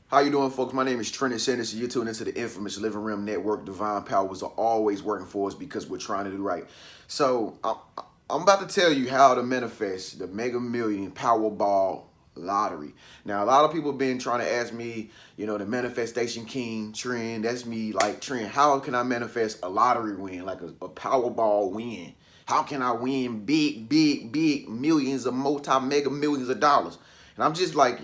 How you doing, folks? My name is Trent Sanders, and you're tuning into the infamous Living Realm Network. Divine powers are always working for us because we're trying to do right. So I'm about to tell you how to manifest the Mega Million Powerball Lottery. Now, a lot of people have been trying to ask me, the manifestation king, Trent. That's me, like, Trent, how can I manifest a lottery win, like a Powerball win? How can I win big millions of multi-mega millions of dollars? And I'm just like,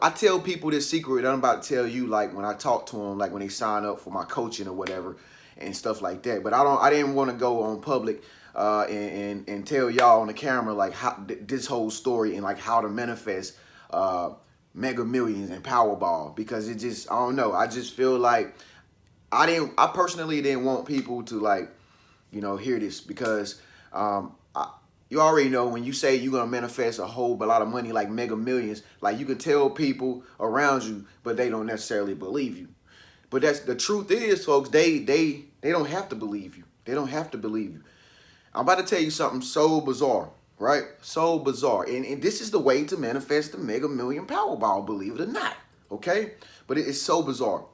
I tell people this secret that I'm about to tell you, like when I talk to them, like when they sign up for my coaching or whatever and stuff like that. But I didn't want to go on public and tell y'all on the camera like how this whole story and like how to manifest Mega Millions and Powerball, because it just, I don't know. I just feel like I personally didn't want people to like, hear this, because you already know when you say you're gonna manifest a whole lot of money like Mega Millions, like you can tell people around you, but they don't necessarily believe you. But that's the truth is, folks, they don't have to believe you. They don't have to believe you. I'm about to tell you something so bizarre, right? So bizarre. And this is the way to manifest the Mega Million Powerball, believe it or not. Okay? But it's so bizarre.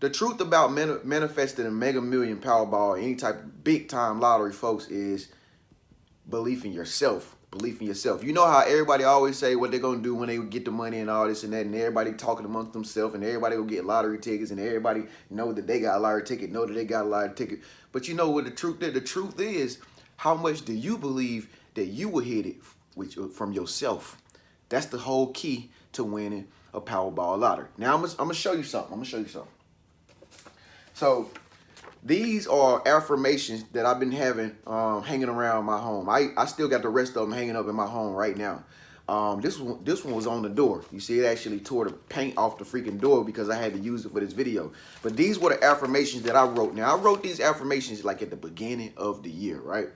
The truth about manifesting a Mega Million Powerball, any type of big time lottery, folks, is belief in yourself. Belief in yourself. You know how everybody always say what they're going to do when they get the money and all this and that, and everybody talking amongst themselves, and everybody will get lottery tickets, and everybody know that they got a lottery ticket, know that they got a lottery ticket. But you know what the truth is? The truth is, how much do you believe that you will hit it from yourself? That's the whole key to winning a Powerball lottery. Now, I'm going to show you something. So, these are affirmations that I've been having hanging around my home. I still got the rest of them hanging up in my home right now. This one was on the door. You see, it actually tore the paint off the freaking door because I had to use it for this video. But these were the affirmations that I wrote. Now, I wrote these affirmations like at the beginning of the year, right?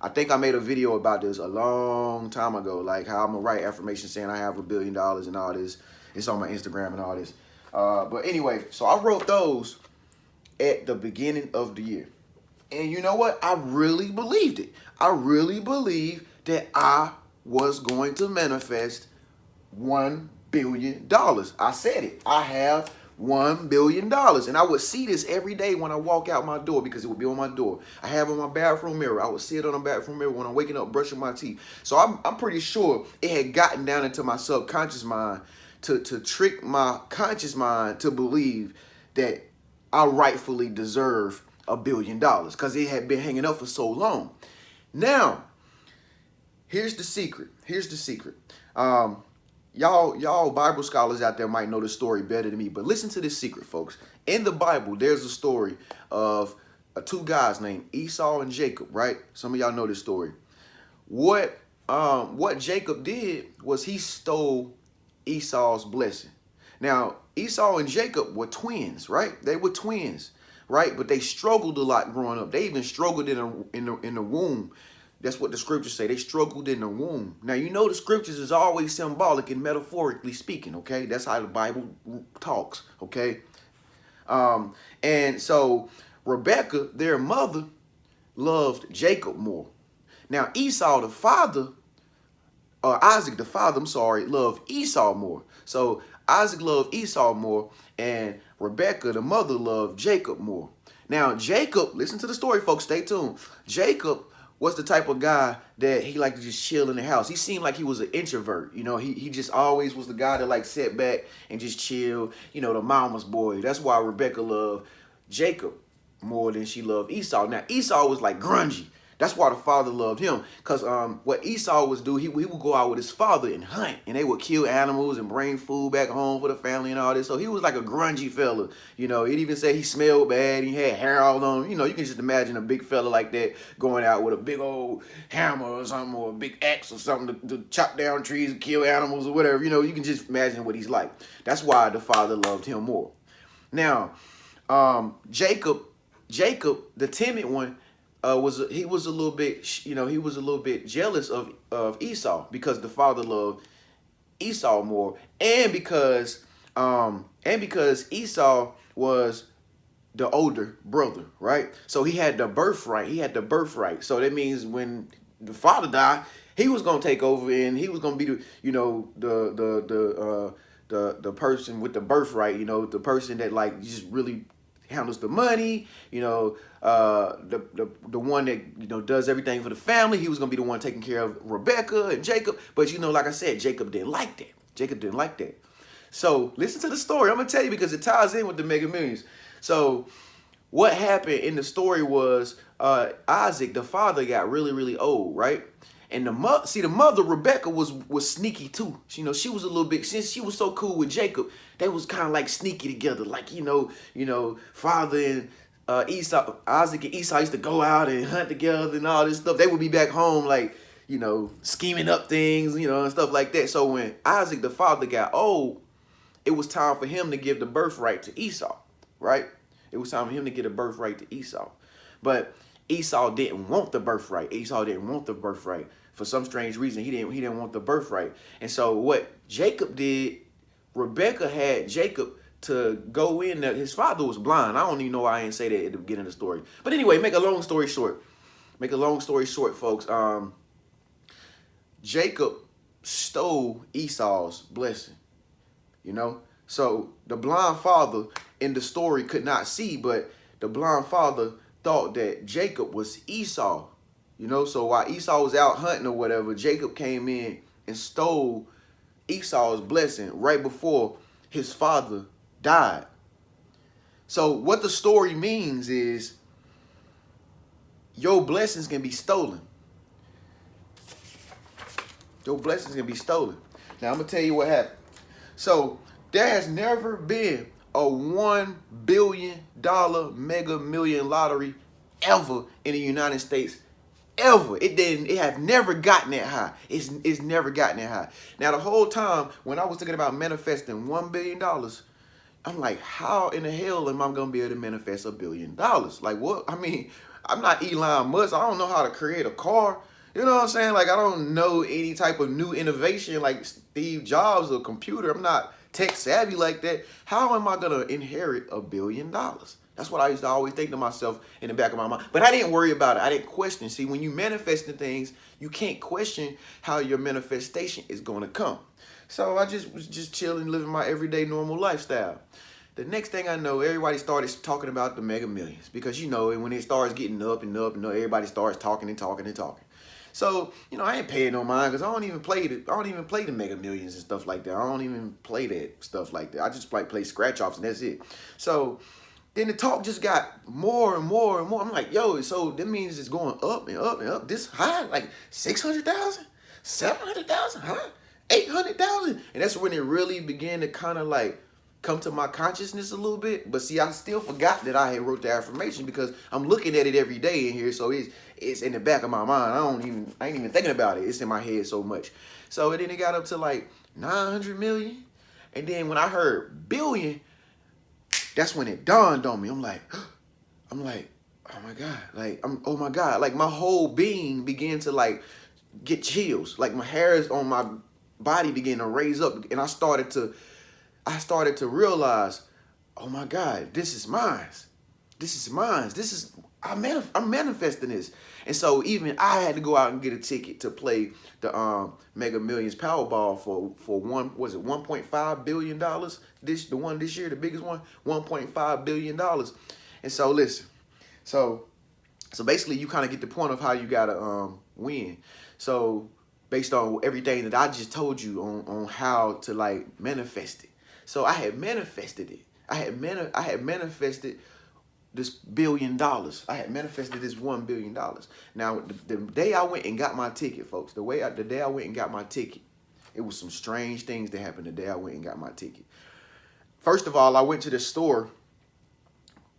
I think I made a video about this a long time ago, like how I'm going to write affirmations saying I have $1 billion and all this. It's on my Instagram and all this. But anyway, so I wrote those at the beginning of the year. And you know what? I really believed it. I really believed that I was going to manifest $1 billion. I said it. I have $1 billion. And I would see this every day when I walk out my door, because it would be on my door. I have on my bathroom mirror. I would see it on the bathroom mirror when I'm waking up, brushing my teeth. So I'm pretty sure it had gotten down into my subconscious mind to trick my conscious mind to believe that I rightfully deserve $1 billion, because it had been hanging up for so long. Now, here's the secret. Y'all Bible scholars out there might know the story better than me, but listen to this secret, folks. In the Bible, there's a story of two guys named Esau and Jacob, right? Some of y'all know this story. What Jacob did was he stole Esau's blessing. Now, Esau and Jacob were twins, right? They were twins, right? But they struggled a lot growing up. They even struggled in the womb. That's what the scriptures say. They struggled in the womb. Now, you know the scriptures is always symbolic and metaphorically speaking, okay? That's how the Bible talks, okay? And so Rebecca, their mother, loved Jacob more. Now, Esau, the father, Isaac, the father, loved Esau more. So Isaac loved Esau more, and Rebecca, the mother, loved Jacob more. Now, Jacob, listen to the story, folks. Stay tuned. Jacob was the type of guy that he liked to just chill in the house. He seemed like he was an introvert. He just always was the guy that like sat back and just chill. The mama's boy. That's why Rebecca loved Jacob more than she loved Esau. Now, Esau was like grungy. That's why the father loved him, because what Esau would do, he would go out with his father and hunt, and they would kill animals and bring food back home for the family and all this. So he was like a grungy fella. He'd even say he smelled bad. He had hair all on him. You can just imagine a big fella like that going out with a big old hammer or something, or a big axe or something to chop down trees and kill animals or whatever. You can just imagine what he's like. That's why the father loved him more. Now, Jacob, the timid one, was a little bit jealous of Esau, because the father loved Esau more, and because Esau was the older brother, right? So he had the birthright. So that means when the father died, he was gonna take over, and he was gonna be the the person with the birthright, you know, the person that like just really handles the money, you know, the one that, you know, does everything for the family. He was gonna be the one taking care of Rebecca and Jacob. But you know, like I said, Jacob didn't like that. Jacob didn't like that. So listen to the story. I'm gonna tell you because it ties in with the Mega Millions. So what happened in the story was Isaac, the father, got really, really old, right? And the mother Rebecca was sneaky too. You know, she was a little bit, since she was so cool with Jacob, they was kind of like sneaky together. Like, you know, father and Esau, Isaac and Esau used to go out and hunt together and all this stuff. They would be back home like, you know, scheming up things, you know, and stuff like that. So when Isaac the father got old, it was time for him to give the birthright to Esau, right? It was time for him to get a birthright to Esau. But Esau didn't want the birthright. Esau didn't want the birthright. For some strange reason, he didn't want the birthright. And so what Jacob did, Rebecca had Jacob to go in there. His father was blind. I don't even know why I didn't say that at the beginning of the story. But anyway, make a long story short, folks. Jacob stole Esau's blessing, you know? So the blind father in the story could not see, but the blind father thought that Jacob was Esau, you know? So while Esau was out hunting or whatever, Jacob came in and stole Esau's blessing right before his father died. So what the story means is your blessings can be stolen. Your blessings can be stolen. Now I'm gonna tell you what happened. So there has never been a $1 billion Mega Million lottery ever in the United States. Ever. It has never gotten that high. It's never gotten that high. Now the whole time when I was thinking about manifesting $1 billion, I'm like, how in the hell am I gonna be able to manifest $1 billion? Like what? I mean, I'm not Elon Musk. I don't know how to create a car. You know what I'm saying? Like I don't know any type of new innovation like Steve Jobs or computer. I'm not tech savvy like that. How am I gonna inherit $1 billion? That's what I used to always think to myself in the back of my mind. But I didn't worry about it. I didn't question. See, when you manifesting things, you can't question how your manifestation is going to come. So I just was just chilling, living my everyday normal lifestyle. The next thing I know, everybody started talking about the Mega Millions. Because, you know, when it starts getting up and up and up, everybody starts talking and talking and talking. So, you know, I ain't paying no mind because I don't even play the Mega Millions and stuff like that. I don't even play that stuff like that. I just like play scratch offs and that's it. So then the talk just got more and more and more. I'm like, yo, so that means it's going up and up and up this high, like 600,000, 700,000, huh? 800,000. And that's when it really began to kind of like come to my consciousness a little bit. But see, I still forgot that I had wrote the affirmation because I'm looking at it every day in here. So it's in the back of my mind. I ain't even thinking about it. It's in my head so much. So then it got up to like 900 million. And then when I heard billion, that's when it dawned on me. I'm like, oh my God. Oh my God. Like my whole being began to like get chills. Like my hairs on my body began to raise up. And I started to realize, oh my God, this is mine. This is mine. I'm manifesting this. And so even I had to go out and get a ticket to play the Mega Millions Powerball for $1.5 billion? The one this year, the biggest one, $1.5 billion. And so listen, so basically you kind of get the point of how you gotta win. So based on everything that I just told you on how to like manifest it. So I had manifested it. I had manifested this $1 billion. I had manifested this $1 billion. Now, the day I went and got my ticket, folks, the day I went and got my ticket, it was some strange things that happened the day I went and got my ticket. First of all, I went to the store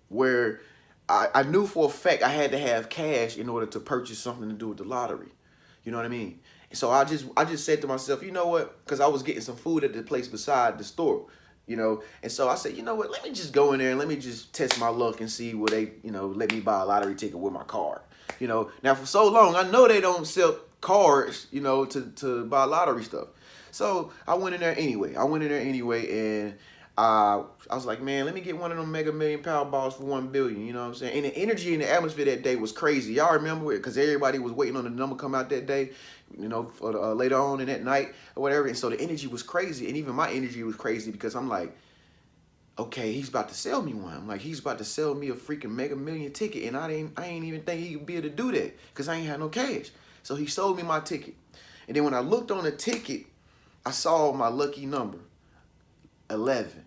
where I knew for a fact I had to have cash in order to purchase something to do with the lottery. You know what I mean? So I just said to myself, you know what? Because I was getting some food at the place beside the store. You know, and so I said, you know what, let me just go in there and let me just test my luck and see will they, you know, let me buy a lottery ticket with my card. You know, now for so long, I know they don't sell cards, you know, to buy lottery stuff. So I went in there anyway. And I was like, man, let me get one of them Mega Million Powerballs for 1 billion. You know what I'm saying? And the energy in the atmosphere that day was crazy. Y'all remember it? Because everybody was waiting on the number come out that day, you know, for later on in that night or whatever. And so the energy was crazy. And even my energy was crazy because I'm like, okay, he's about to sell me one. I'm like, he's about to sell me a freaking Mega Million ticket. And I ain't even think he could be able to do that because I ain't had no cash. So he sold me my ticket. And then when I looked on the ticket, I saw my lucky number, 11.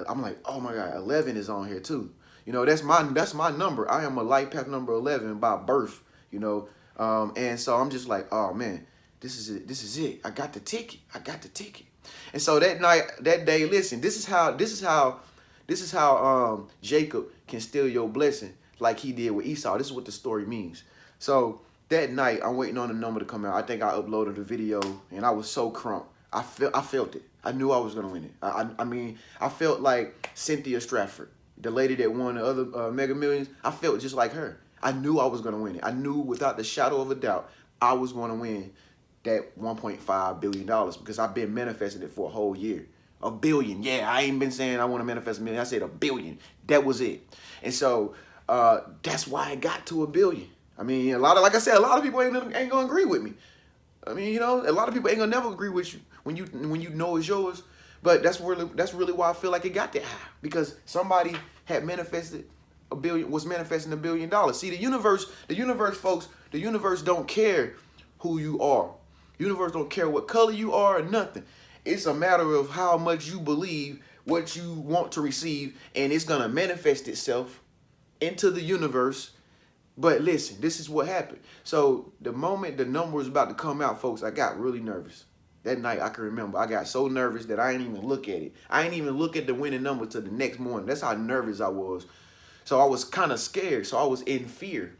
I'm like, oh my God, 11 is on here too. You know, that's my number. I am a life path number 11 by birth, you know. And so I'm just like, oh man, this is it. This is it. I got the ticket. I got the ticket. And so that night, that day, listen, this is how Jacob can steal your blessing like he did with Esau. This is what the story means. So that night, I'm waiting on the number to come out. I think I uploaded a video and I was so crunk. I felt it. I knew I was going to win it. I mean, I felt like Cynthia Stratford, the lady that won the other Mega Millions. I felt just like her. I knew I was going to win it. I knew without the shadow of a doubt I was going to win that $1.5 billion because I've been manifesting it for a whole year. A billion. Yeah, I ain't been saying I want to manifest a million. I said a billion. That was it. And so that's why I got to a billion. I mean, like I said, a lot of people ain't going to agree with me. I mean, you know, a lot of people ain't gonna never agree with you when you know it's yours. But that's really why I feel like it got that high, because somebody had manifested was manifesting $1 billion. See, the universe, folks, the universe don't care who you are. The universe don't care what color you are or nothing. It's a matter of how much you believe what you want to receive, and it's gonna manifest itself into the universe. But listen, this is what happened. So the moment the number was about to come out, folks, I got really nervous. That night, I can remember, I got so nervous that I ain't even look at it. I ain't even look at the winning number till the next morning. That's how nervous I was. So I was kind of scared. So I was in fear.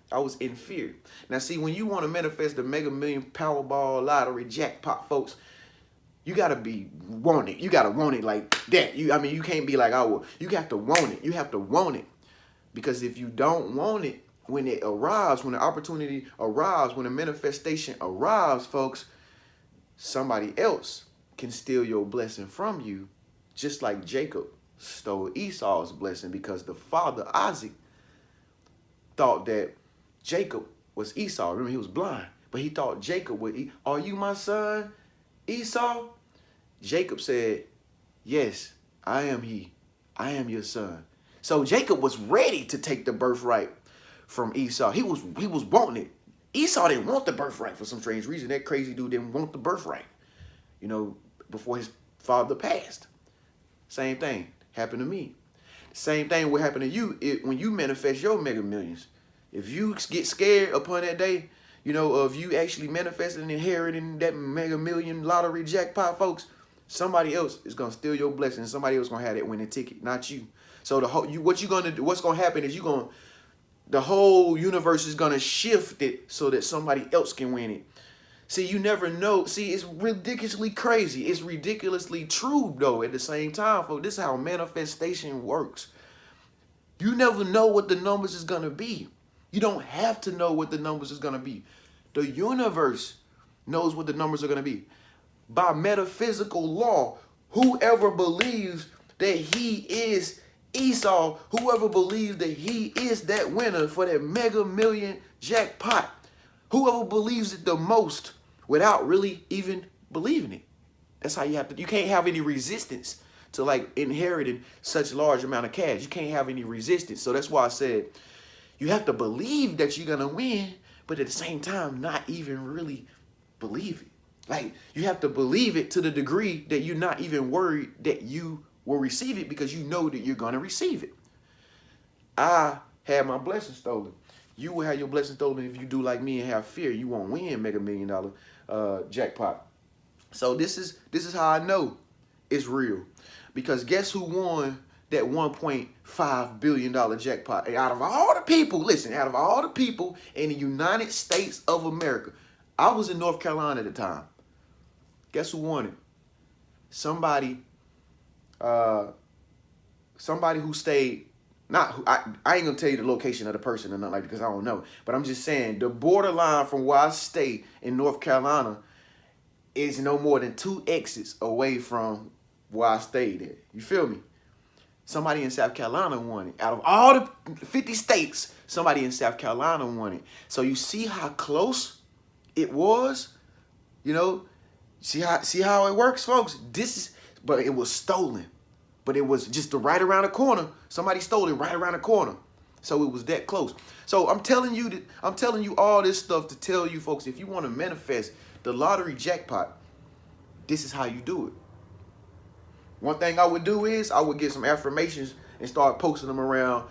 Now, see, when you want to manifest the Mega Million Powerball Lottery Jackpot, folks, you got to want it. You got to want it like that. I mean, you can't be like, oh, you have to want it. You have to want it. Because if you don't want it, when it arrives, when the opportunity arrives, when the manifestation arrives, folks, somebody else can steal your blessing from you, just like Jacob stole Esau's blessing, because the father, Isaac, thought that Jacob was Esau. Remember, he was blind, but he thought Jacob was, are you my son, Esau? Jacob said, yes, I am he. I am your son. So Jacob was ready to take the birthright from Esau. He was wanting it. Esau didn't want the birthright for some strange reason. That crazy dude didn't want the birthright, you know, before his father passed. Same thing happened to me. Same thing will happen to you when you manifest your Mega Millions. If you get scared upon that day, you know, of you actually manifesting and inheriting that Mega Million lottery jackpot, folks, somebody else is gonna steal your blessing. Somebody else gonna have that winning ticket, not you. So what's gonna happen is the whole universe is going to shift it so that somebody else can win it. See, you never know. See, it's ridiculously crazy. It's ridiculously true, though, at the same time, folks. This is how manifestation works. You never know what the numbers is going to be. You don't have to know what the numbers is going to be. The universe knows what the numbers are going to be. By metaphysical law, whoever believes that he is Esau, whoever believes that he is that winner for that Mega Million jackpot, whoever believes it the most without really even believing it. That's how you can't have any resistance to like inheriting such large amount of cash. You can't have any resistance. So that's why I said you have to believe that you're going to win, but at the same time, not even really believe it. Like, you have to believe it to the degree that you're not even worried that you will receive it, because you know that you're going to receive it. I had my blessing stolen. You will have your blessing stolen if you do like me and have fear. You won't win Mega Million jackpot. So this is how I know it's real. Because guess who won that $1.5 billion jackpot? Out of all the people, listen, out of all the people in the United States of America, I was in North Carolina at the time. Guess who won it? Somebody who stayed, I ain't gonna tell you the location of the person or nothing like that, because I don't know. But I'm just saying the borderline from where I stay in North Carolina is no more than 2 exits away from where I stayed at. You feel me? Somebody in South Carolina won it. Out of all the 50 states, somebody in South Carolina won it. So you see how close it was? You know, see how it works, folks? But it was stolen. But it was just right around the corner. Somebody stole it right around the corner. So it was that close. So I'm telling you all this stuff to tell you folks, if you want to manifest the lottery jackpot, this is how you do it. One thing I would do is I would get some affirmations and start posting them around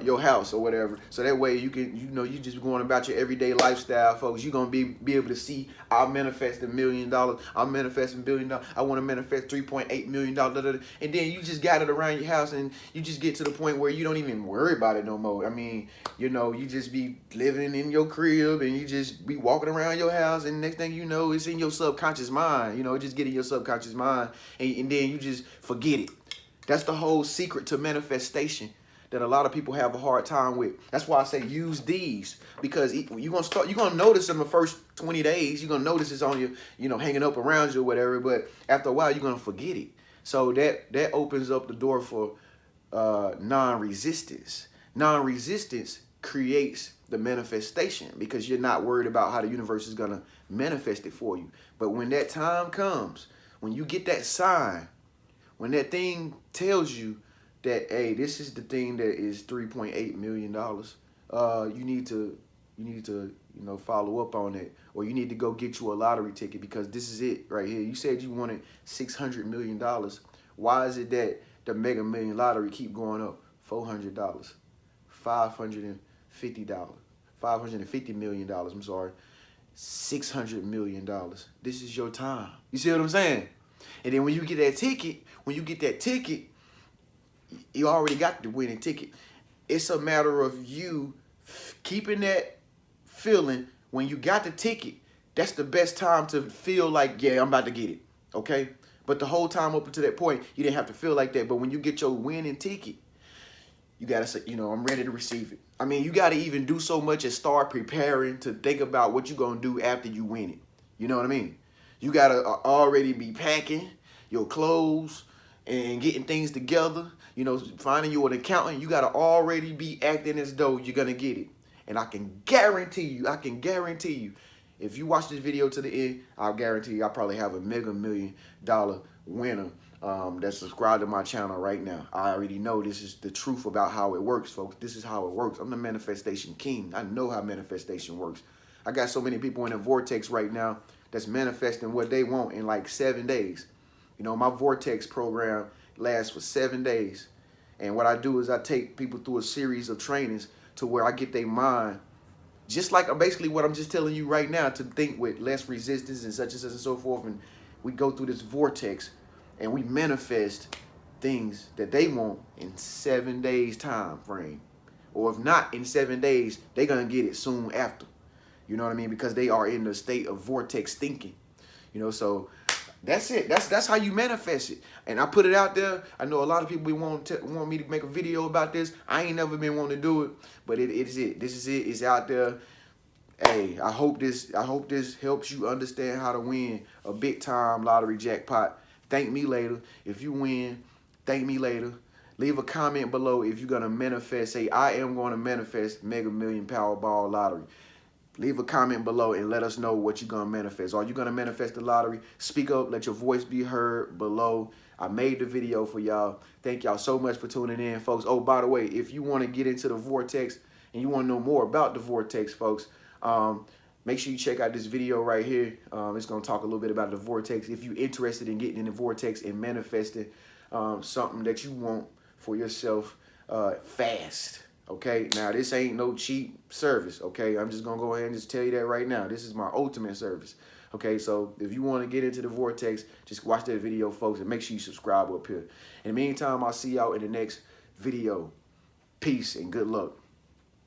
your house or whatever. So that way you can, you just going about your everyday lifestyle, folks. You're going to be able to see, I'll manifest $1 million. I'm manifesting $1 billion. I want to manifest $3.8 million. And then you just got it around your house and you just get to the point where you don't even worry about it no more. I mean, you just be living in your crib and you just be walking around your house, and next thing you know, it's in your subconscious mind. It just get in your subconscious mind, and then you just forget it. That's the whole secret to manifestation that a lot of people have a hard time with. That's why I say use these, because you're gonna notice in the first 20 days, you're gonna notice it's on you, hanging up around you or whatever, but after a while you're gonna forget it. So that opens up the door for non-resistance. Non-resistance creates the manifestation because you're not worried about how the universe is gonna manifest it for you. But when that time comes, when you get that sign, when that thing tells you that, hey, this is the thing that is $3.8 million, you need to follow up on it, or you need to go get you a lottery ticket, because this is it right here. You said you wanted $600 million. Why is it that the Mega Million lottery keep going up? $400, $550, $550 million. I'm sorry, $600 million. This is your time. You see what I'm saying? And then when you get that ticket, you already got the winning ticket. It's a matter of you keeping that feeling. When you got the ticket, that's the best time to feel like, yeah, I'm about to get it, okay? But the whole time up until that point, you didn't have to feel like that. But when you get your winning ticket, you got to say, I'm ready to receive it. I mean, you got to even do so much as start preparing to think about what you're going to do after you win it. You know what I mean? You got to already be packing your clothes and getting things together. Finding you an accountant. You got to already be acting as though you're going to get it. And I can guarantee you, if you watch this video to the end, I'll guarantee you I'll probably have a Mega Million winner that's subscribed to my channel right now. I already know this is the truth about how it works, folks. This is how it works. I'm the manifestation king. I know how manifestation works. I got so many people in the vortex right now that's manifesting what they want in like 7 days. My vortex program lasts for 7 days. And what I do is I take people through a series of trainings to where I get their mind, just like basically what I'm just telling you right now, to think with less resistance and such and so forth. And we go through this vortex and we manifest things that they want in 7 days time frame. Or if not in 7 days, they're going to get it soon after. You know what I mean? Because they are in the state of vortex thinking. So that's it. That's how you manifest it. And I put it out there. I know a lot of people want me to make a video about this. I ain't never been wanting to do it, but it is it. This is it. It's out there. Hey, I hope this helps you understand how to win a big time lottery jackpot. Thank me later. If you win, thank me later. Leave a comment below if you're gonna manifest. Say, I am going to manifest Mega Million Powerball lottery. Leave a comment below and let us know what you're going to manifest. Are you going to manifest the lottery? Speak up. Let your voice be heard below. I made the video for y'all. Thank y'all so much for tuning in, folks. Oh, by the way, if you want to get into the vortex and you want to know more about the vortex, folks, make sure you check out this video right here. It's going to talk a little bit about the vortex. If you're interested in getting in the vortex and manifesting something that you want for yourself fast. Okay, now this ain't no cheap service, okay? I'm just going to go ahead and just tell you that right now. This is my ultimate service, okay? So if you want to get into the vortex, just watch that video, folks, and make sure you subscribe up here. In the meantime, I'll see y'all in the next video. Peace and good luck.